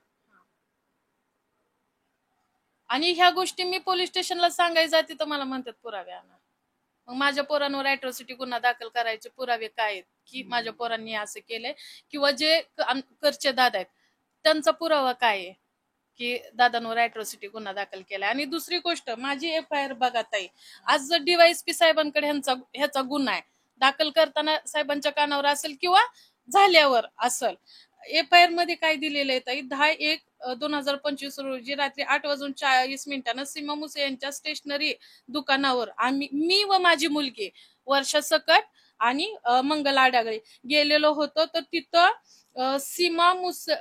S1: आणि ह्या गोष्टी मी पोलीस स्टेशनला सांगायला जाते तर मला म्हणतात पुरावे आणा. मग माझ्या पोरांवर अॅट्रॉसिटी गुन्हा दाखल करायचे पुरावे काय आहेत की माझ्या पोरांनी असं केलंय, किंवा जे करचे दादा आहेत त्यांचा पुरावा काय आहे की दादांवर अॅट्रॉसिटी गुन्हा दाखल केलाय. आणि दुसरी गोष्ट, माझी एफआयआर बघा ताई, आज जर डीवायएसपी साहेबांकडे ह्याचा गुन्हा आहे, दाखल करताना साहेबांच्या कानावर असेल किंवा झाल्यावर असेल, एफआयआर मध्ये काय दिलेलं आहे ताई, 10/1/2025 रोजी रात्री 8:40 सीमा मुसे यांच्या स्टेशनरी दुकानावर मी व माझी मुलगी वर्षा सकट आणि मंगल आडागळे गेलेलो होतो. तर तिथं सीमा मुसळे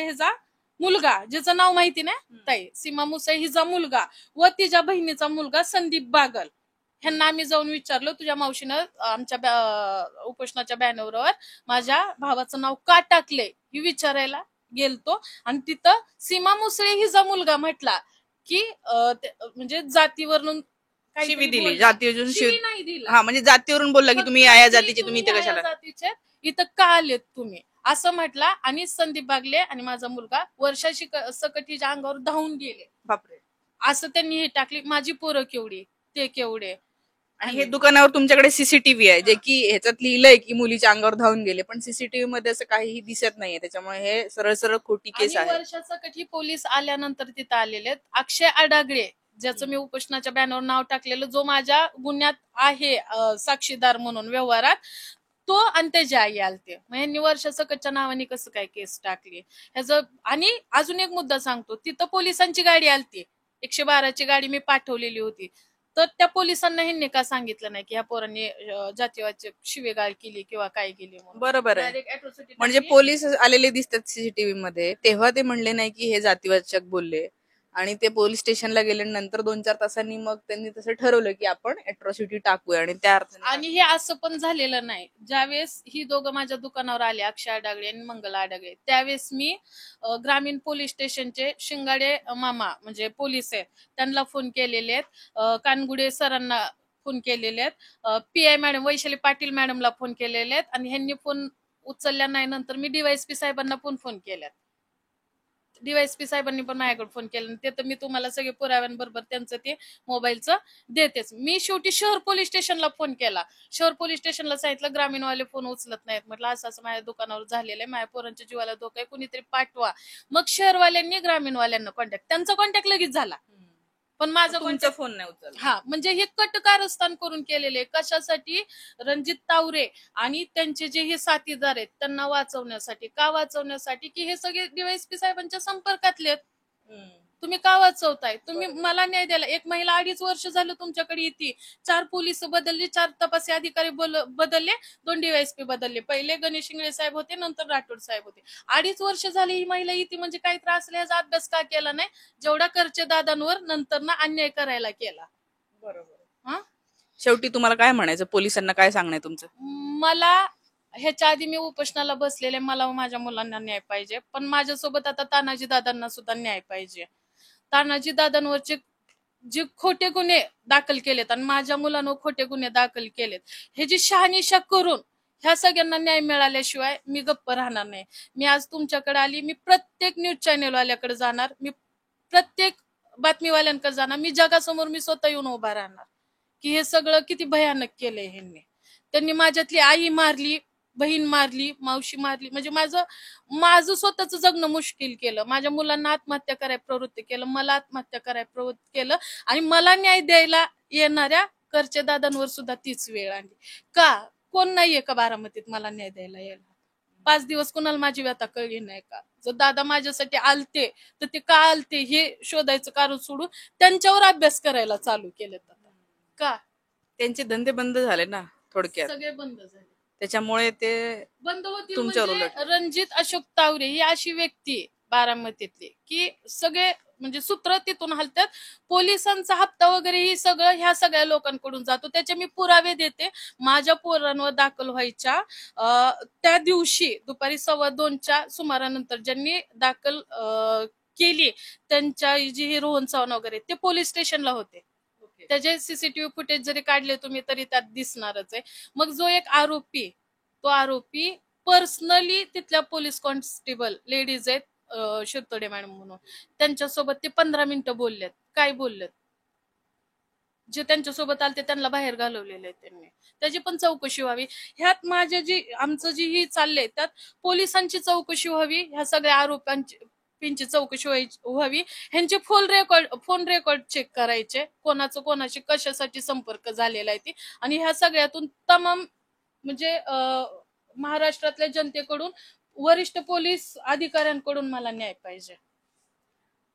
S1: ह्याचा मुलगा, ज्याचं नाव माहिती नाही ताई, सीमा मुसळे हिचा मुलगा व तिच्या बहिणीचा मुलगा संदीप बागल, ह्यांना आम्ही जाऊन विचारलो, तुझ्या मावशीनं आमच्या उपोषणाच्या बॅनरवर माझ्या भावाचं नाव का टाकले हे विचारायला गेलतो. आणि तिथं सीमा मुसळे हिचा मुलगा म्हटला की म्हणजे जातीवरून
S2: शिवी दिली, जातीवरून
S1: शिवी नाही दिला,
S2: हा, म्हणजे जातीवरून बोलला की तुम्ही या जातीचे, तुम्ही इथे कशाला,
S1: जातीचे इथं का आलेत तुम्ही असं म्हटला. आणि संदीप बागले आणि माझा मुलगा वर्षाशी सकट हिच्या अंगावर धावून गेले.
S2: बापरे.
S1: असं त्यांनी हे टाकली. माझी पोरं केवढी, ते केवढे.
S2: आणि हे दुकानावर तुमच्याकडे सीसीटीव्ही आहे जे की ह्याच्यात लिहिलंय की मुलीच्या अंगावर धावून गेले, पण सीसीटीव्ही मध्ये असं काहीही दिसत नाहीये, त्याच्यामुळे हे सरळ सरळ खोटी केस
S1: आणि
S2: आहे.
S1: वर्षासकट ही पोलीस आल्यानंतर तिथं आलेले आहेत. अक्षय आडागळे, ज्याचं मी उपोषणाच्या बॅनरवर नाव टाकलेलं, जो माझ्या गुन्ह्यात आहे साक्षीदार म्हणून व्यवहारात, तो आणि त्याची आई आलते. मग यांनी वर्षासकटच्या नावाने कसं काय केस टाकली ह्याचं. आणि अजून एक मुद्दा सांगतो, तिथं पोलिसांची गाडी आलती, 112ची गाडी मी पाठवलेली होती. तर त्या पोलिसांना ह्यांनी का सांगितलं नाही की ह्या पोरांनी जातीवाचक शिवेगाळ केली किंवा काय केली म्हणून.
S2: बरोबर आहे.
S1: डायरेक्ट अॅट्रॉसिटी
S2: म्हणजे
S1: टाकली.
S2: पोलीस आलेले दिसतात सीसीटीव्ही मध्ये, तेव्हा ते म्हणले नाही की हे जातीवाचक बोलले, आणि ते पोलीस स्टेशनला गेल्यानंतर 2-4 तासांनी मग त्यांनी तसं ठरवलं की आपण अॅट्रॉसिटी टाकूया, आणि त्या अर्थाने
S1: आणि हे असं पण झालेलं नाही. ज्यावेळेस ही दोघं माझ्या दुकानावर आले, अक्षय आडागळे आणि मंगला आडागळे, त्यावेळेस मी ग्रामीण पोलीस स्टेशनचे शिंगाडे मामा म्हणजे पोलीस आहेत त्यांना फोन केलेले आहेत, कानगुडे सरांना फोन केलेले आहेत, पीआय मॅडम वैशाली पाटील मॅडमला फोन केलेले आहेत, आणि ह्यांनी फोन उचलल्या नाही. नंतर मी डीवायएसपी साहेबांना पण फोन केल्यात. डीवायएसपी साहेबांनी पण माझ्याकडे फोन केला. ते तर मी तुम्हाला सगळे पुराव्यांबरोबर त्यांचं ते मोबाईलचं देतेच. मी शेवटी शहर पोलीस स्टेशनला फोन केला. शहर पोलीस स्टेशनला सांगितलं ग्रामीणवाले फोन उचलत नाहीत. म्हटलं असं असं माझ्या दुकानावर झालेलं आहे, माझ्या पोरांच्या जीवाला धोका आहे, कुणीतरी पाठवा. मग शहरवाल्यांनी ग्रामीणवाल्यांना कॉन्टॅक्ट, त्यांचा कॉन्टॅक्ट लगेच झाला, पण माझा
S2: तुमचा फोन नाही उचलला.
S1: हा. म्हणजे हे कटकारस्थान करून केलेले. कशासाठी? रणजित तावरे आणि त्यांचे जे हे साथीदार आहेत त्यांना वाचवण्यासाठी. का वाचवण्यासाठी? की हे सगळे डीवायएसपी साहेबांच्या संपर्कातले आहेत. तुम्ही का वाचवताय? तुम्ही मला न्याय द्यायला. एक महिला 2.5 वर्ष झालं तुमच्याकडे येते, 4 पोलीस बदलले, 4 तपासी अधिकारी बदलले, 2 डीवायएसपी बदलले. पहिले गणेश इंगळे साहेब होते, नंतर राठोड साहेब होते. 2.5 वर्ष झाली ही महिला येते, म्हणजे काही त्रास याचा अभ्यास का केला नाही, जेवढा करचे दादांवर नंतर ना अन्याय करायला केला.
S2: बरोबर.
S1: हा.
S2: शेवटी तुम्हाला काय म्हणायचं, पोलिसांना काय सांगणं तुमचं?
S1: मला ह्याच्या आधी मी उपोषणाला बसलेले, मला माझ्या मुलांना न्याय पाहिजे, पण माझ्यासोबत आता तानाजी दादांना सुद्धा न्याय पाहिजे. तानाजी दादांवरचे जे खोटे गुन्हे दाखल केलेत आणि माझ्या मुलांवर खोटे गुन्हे दाखल केलेत, हे जी शहानिशा करून ह्या सगळ्यांना न्याय मिळाल्याशिवाय मी गप्प राहणार नाही. मी आज तुमच्याकडे आली, मी प्रत्येक न्यूज चॅनेलवाल्याकडे जाणार, मी प्रत्येक बातमीवाल्यांकडे जाणार, मी जगासमोर मी स्वतः येऊन उभा राहणार की हे सगळं किती भयानक केलंय ह्यांनी. त्यांनी माझ्यातली आई मारली, बहीण मारली, मावशी मारली, म्हणजे माझं स्वतःच जगणं मुश्किल केलं. माझ्या मुलांना आत्महत्या करायला प्रवृत्त केलं, मला आत्महत्या करायला प्रवृत्त केलं, आणि मला न्याय द्यायला येणाऱ्या करचे दादांवर सुद्धा तीच वेळ आणली. का? कोण नाहीये का बारामतीत मला न्याय द्यायला यायला? 5 दिवस कुणाला माझी व्यथा कळली नाही का? जर दादा माझ्यासाठी आलते तर ते का आलते हे शोधायचं कारण सोडून त्यांच्यावर अभ्यास करायला चालू केलं. का?
S2: त्यांचे धंदे बंद झाले ना, थोडक्यात
S1: सगळे बंद झाले.
S2: त्याच्यामुळे ते
S1: बंद होतील.
S2: तुमच्यावर
S1: म्हणजे रणजित अशोक तावरे ही अशी व्यक्ती बारामतीतली की सगळे म्हणजे सूत्र तिथून हलतात. पोलिसांचा हप्ता वगैरे ही सगळं ह्या सगळ्या लोकांकडून जातो. त्याचे मी पुरावे देते. माझ्या पोरांवर दाखल व्हायच्या त्या दिवशी दुपारी 2:15च्या सुमारानंतर ज्यांनी दाखल केली, त्यांच्या जी रोहन चव्हाण वगैरे, ते पोलीस स्टेशनला होते. त्याचे सीसीटीव्ही फुटेज जरी काढले तुम्ही तरी त्यात दिसणारच आहे. मग जो एक आरोपी, तो आरोपी पर्सनली तिथल्या पोलीस कॉन्स्टेबल लेडीज आहेत, शिरतोडे मॅडम म्हणून, त्यांच्यासोबत ते 15 मिनिटं बोललेत. काय बोललेत? जे त्यांच्यासोबत आले त्यांना बाहेर घालवलेले त्यांनी. त्याची पण चौकशी व्हावी. ह्यात आमचं जी ही चाललंय त्यात पोलिसांची चौकशी व्हावी, ह्या सगळ्या आरोपांची चौकशी व्हावी. ह्यांचे फोन रेकॉर्ड चेक करायचे, कोणाचं कोणाशी कशासाठी संपर्क झालेला आहे ती, आणि ह्या सगळ्यातून तमाम म्हणजे महाराष्ट्रातल्या जनतेकडून, वरिष्ठ पोलीस अधिकाऱ्यांकडून मला न्याय पाहिजे.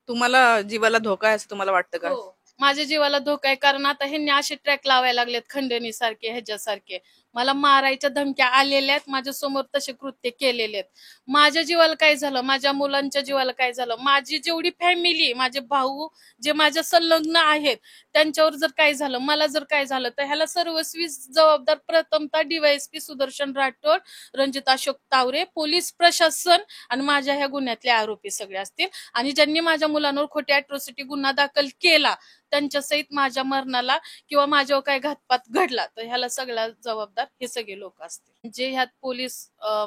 S2: तुम्हाला जीवाला धोका आहे असं तुम्हाला वाटतं का?
S1: हो, माझ्या जीवाला धोका आहे. कारण आता ह्यांनी असे ट्रॅक लावायला लागलेत, खंडणी सारखे, ह्याच्यासारखे मला मारायच्या धमक्या आलेल्या आहेत, माझ्या समोर तसे कृत्य केलेले आहेत. माझ्या जीवाला काय झालं, माझ्या मुलांच्या जीवाला काय झालं, माझी जेवढी फॅमिली, माझे भाऊ जे माझ्या संलग्न आहेत त्यांच्यावर जर काय झालं, मला जर काय झालं, तर ह्याला सर्वस्वी जबाबदार प्रथमतः डीवायएसपी सुदर्शन राठोड, रणजित अशोक तावरे, पोलीस प्रशासन आणि माझ्या ह्या गुन्ह्यातले आरोपी सगळे असतील. आणि ज्यांनी माझ्या मुलांवर खोटी अॅट्रॉसिटी गुन्हा दाखल केला त्यांच्या सहित माझ्या मरणाला किंवा माझ्यावर काय घातपात घडला तर ह्याला सगळ्या जबाबदार हे सगळे लोक असतील. जे ह्यात पोलीस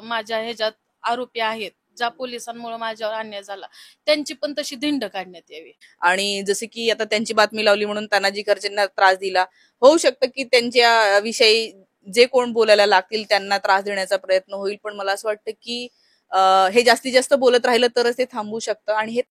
S1: माझ्या ह्याच्यात आरोपी आहेत, ज्या पोलिसांमुळे माझ्यावर अन्याय झाला त्यांची पण तशी धिंड काढण्यात यावी.
S2: आणि जसे की आता त्यांची बातमी लावली म्हणून तानाजी खर्चेंना त्रास दिला, होऊ शकतं की त्यांच्या विषयी जे कोण बोलायला लागतील त्यांना त्रास देण्याचा प्रयत्न होईल, पण मला असं वाटतं की हे जास्तीत जास्त बोलत राहिलं तरच ते थांबू शकतं आणि हे